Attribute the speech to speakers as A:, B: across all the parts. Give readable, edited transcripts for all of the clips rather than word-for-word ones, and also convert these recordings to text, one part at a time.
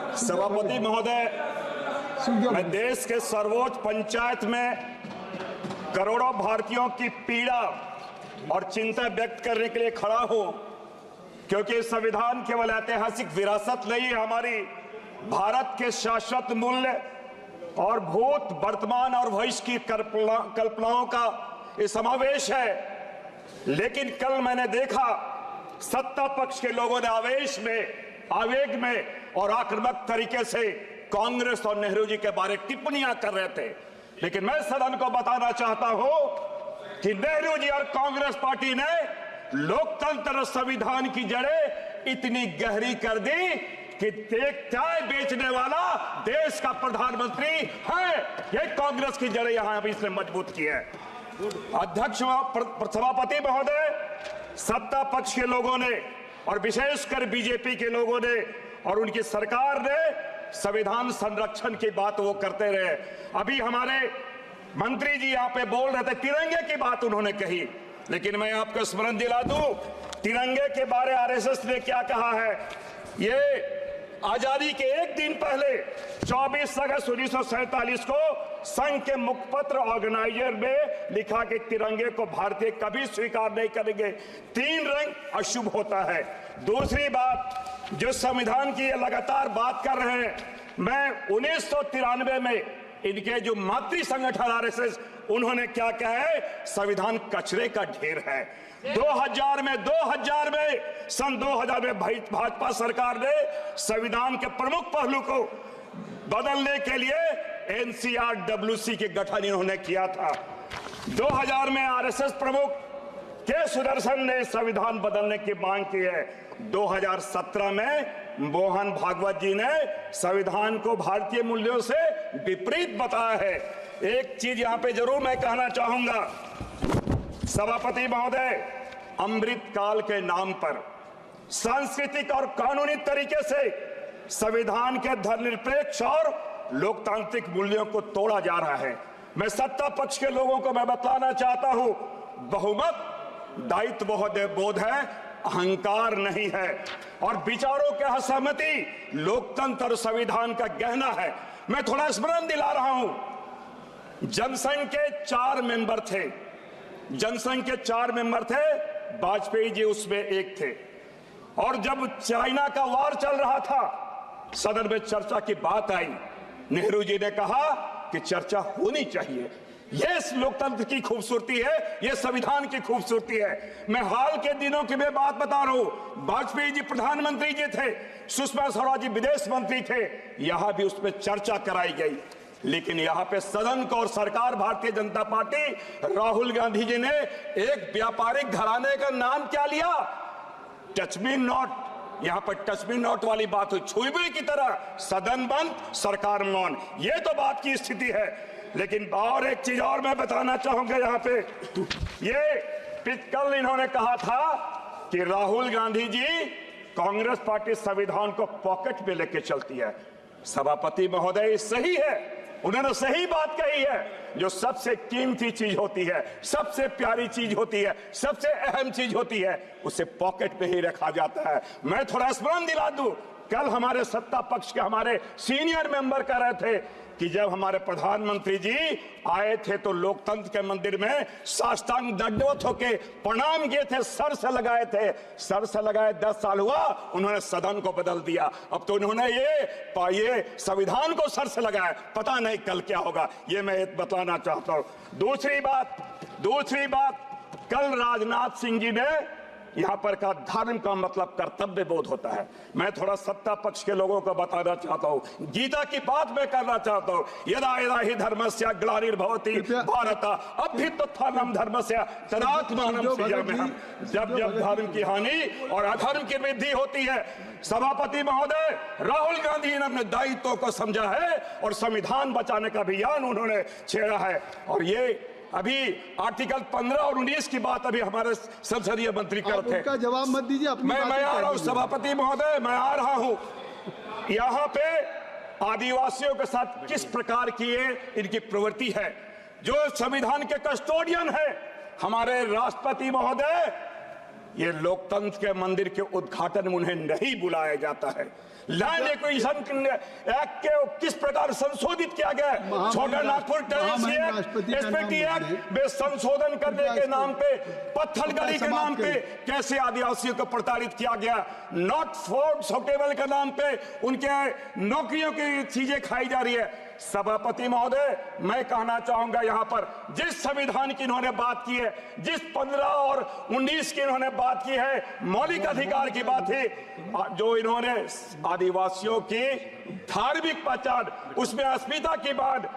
A: सभापति महोदय, मैं देश के सर्वोच्च पंचायत में करोड़ों भारतीयों की पीड़ा और चिंता व्यक्त करने के लिए खड़ा हूं, क्योंकि संविधान केवल ऐतिहासिक विरासत नहीं है, हमारी भारत के शाश्वत मूल्य और भूत, वर्तमान और भविष्य की कल्पनाओं का ये समावेश है। लेकिन कल मैंने देखा सत्ता पक्ष के लोगों ने आवेश में, आवेग में और आक्रामक तरीके से कांग्रेस और नेहरू जी के बारे टिप्पणियां कर रहे थे। लेकिन मैं सदन को बताना चाहता हूं कि नेहरू जी और कांग्रेस पार्टी ने लोकतंत्र और संविधान की जड़ें इतनी गहरी कर दी कि एक चाय बेचने वाला देश का प्रधानमंत्री है। ये कांग्रेस की जड़ें यहां इसने मजबूत की है। अध्यक्ष सभापति महोदय, सत्ता पक्ष के लोगों ने और विशेषकर बीजेपी के लोगों ने और उनकी सरकार ने संविधान संरक्षण की बात वो करते रहे। अभी हमारे मंत्री जी यहाँ पे बोल रहे थे, तिरंगे की बात उन्होंने कही, लेकिन मैं आपको स्मरण दिला दूं, तिरंगे के बारे आरएसएस ने क्या कहा है। ये आजादी के एक दिन पहले 24 अगस्त 1947 को संघ के मुखपत्र ऑर्गेनाइजर में लिखा कि तिरंगे को भारतीय कभी स्वीकार नहीं करेंगे, 3 रंग अशुभ होता है। दूसरी बात, जो संविधान की ये लगातार बात कर रहे हैं, मैं 1993 में इनके जो मातृ संगठन आरएसएस, उन्होंने क्या कहा है, संविधान कचरे का ढेर है। 2000 में सन 2000 में भाजपा सरकार ने संविधान के प्रमुख पहलू को बदलने के लिए एनसीआरडब्ल्यूसी के गठन इन्होंने किया था। 2000 में आरएसएस प्रमुख के सुदर्शन ने संविधान बदलने की मांग की है। 2017 में मोहन भागवत जी ने संविधान को भारतीय मूल्यों से विपरीत बताया है। एक चीज यहां पे जरूर मैं कहना चाहूंगा, सभापति महोदय, अमृत काल के नाम पर सांस्कृतिक और कानूनी तरीके से संविधान के धर्मनिरपेक्ष और लोकतांत्रिक मूल्यों को तोड़ा जा रहा है। मैं सत्ता पक्ष के लोगों को मैं बताना चाहता हूं, बहुमत दायित्व बोध है, अहंकार नहीं है, और विचारों के असहमति लोकतंत्र और संविधान का गहना है। मैं थोड़ा स्मरण दिला रहा हूं, जनसंघ के 4 मेंबर थे, जनसंघ के 4 मेंबर थे, वाजपेयी जी उसमें एक थे। और जब चाइना का वार चल रहा था, सदन में चर्चा की बात आई, नेहरू जी ने कहा कि चर्चा होनी चाहिए। यह लोकतंत्र की खूबसूरती है, यह संविधान की खूबसूरती है। मैं हाल के दिनों की मैं बात बता रहा हूं, वाजपेयी जी प्रधानमंत्री जी थे, सुषमा स्वराज जी विदेश मंत्री थे, यहां भी उसमें चर्चा कराई गई। लेकिन यहां पे सदन को और सरकार भारतीय जनता पार्टी, राहुल गांधी जी ने एक व्यापारिक घराने का नाम क्या लिया, टच मी नॉट। यहां पर टच मी नॉट वाली बात हुई, छुईबुई की तरह, सदन बंद, सरकार मौन। ये तो बात की स्थिति है। लेकिन और एक चीज और मैं बताना चाहूंगा यहां पे, ये कल इन्होंने कहा था कि राहुल गांधी जी, कांग्रेस पार्टी संविधान को पॉकेट में लेके चलती है। सभापति महोदय, सही है, उन्होंने सही बात कही है। जो सबसे कीमती चीज होती है, सबसे प्यारी चीज होती है, सबसे अहम चीज होती है, उसे पॉकेट में ही रखा जाता है। मैं थोड़ा स्मरण दिला दूं, कल हमारे सत्ता पक्ष के हमारे सीनियर मेंबर कह रहे थे कि जब हमारे प्रधानमंत्री जी आए थे तो लोकतंत्र के मंदिर में साष्टांग दंडवत होके प्रणाम किए थे, सर से लगाए थे। सर से लगाए 10 साल हुआ, उन्होंने सदन को बदल दिया। अब तो उन्होंने ये संविधान को सर से लगाया, पता नहीं कल क्या होगा। ये मैं बताना चाहता हूं। दूसरी बात, कल राजनाथ सिंह जी ने यहां पर का धर्म का मतलब कर्तव्य बोध होता है। मैं थोड़ा सत्ता पक्ष के लोगों को बताना चाहता हूं, गीता की बात मैं करना चाहता हूं, यदा यदा हि धर्मस्य ग्लानिर्भवति भारत अभ्युत्थानम् धर्मस्य तदात्मानं सृजाम्यहम्। जब धर्म की हानि और अधर्म की वृद्धि होती है, सभापति महोदय, राहुल गांधी ने अपने दायित्व को समझा है और संविधान बचाने का अभियान उन्होंने छेड़ा है। और ये अभी आर्टिकल 15 और 19 की बात अभी हमारे संसदीय मंत्री करते हैं।
B: उनका जवाब मत दीजिए,
A: मैं आ रहा हूं सभापति महोदय, मैं आ रहा हूं। यहां पे आदिवासियों के साथ किस प्रकार की इनकी प्रवृत्ति है। जो संविधान के कस्टोडियन है हमारे राष्ट्रपति महोदय, ये लोकतंत्र के मंदिर के उद्घाटन में उन्हें नहीं बुलाया जाता है। लैंड एक्विजिशन एक्ट के किस प्रकार संशोधित किया गया है। छोटा नागपुर एसपीटी एक्ट में संशोधन करने के नाम पे, पत्थर गली के नाम पे कैसे आदिवासियों को प्रताड़ित किया गया। नॉट फॉर सुटेबल के नाम पे उनके नौकरियों की चीजें खाई जा रही है। सभापति महोदय, मैं कहना चाहूंगा यहां पर जिस संविधान की इन्होंने बात की है, जिस 15 और 19 की इन्होंने बात की है, मौलिक अधिकार की बात है, जो इन्होंने आदिवासियों की धार्मिक पहचान, उसमें अस्मिता की बात,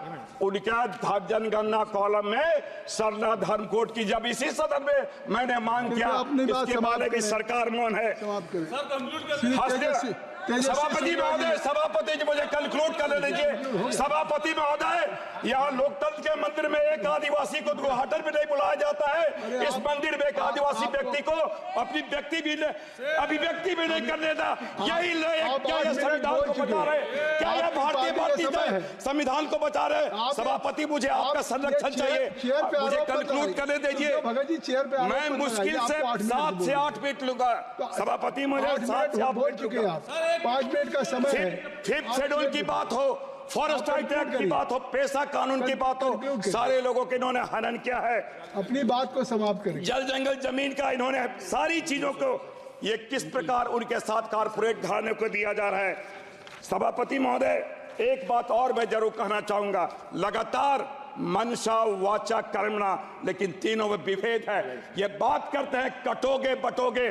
A: उनका जनगणना कॉलम में सरला धर्म कोड की जब इसी सदन में मैंने मांग किया, इसके बाद भी सरकार मौन है। सभापति महोदय, सभापति जी मुझे कंक्लूड करने दीजिए। सभापति महोदय, यहाँ लोकतंत्र के मंदिर में एक आदिवासी को उद्घाटन में नहीं बुलाया जाता है। इस मंदिर में एक आदिवासी व्यक्ति को अपनी अभिव्यक्ति भी नहीं करने देता। यही क्या ये संविधान को बचा रहे, क्या ये भारतीय संविधान को बचा रहे। सभापति, मुझे आपका संरक्षण चाहिए, मुझे कंक्लूड करने दीजिए। मैं मुश्किल से 7 से 8 मिनट लूंगा। सभापति, मुझे 7 से 8 मिनट
B: 5 मिनट का समय है।
A: फिफ्थ शेड्यूल की बात हो, फॉरेस्ट एक्ट की बात हो, पेशा कानून की बात हो, सारे लोगों के इन्होंने हनन किया है।
B: अपनी बात को समाप्त करें।
A: जल जंगल जमीन का इन्होंने सारी चीजों को, ये किस प्रकार उनके साथ कारपोरेट घराने को दिया जा रहा है। सभापति महोदय, एक बात और मैं जरूर कहना चाहूंगा। लगातार मनसा वाचा कर्मणा, लेकिन तीनों में विभेद है। ये बात करते हैं कटोगे बटोगे,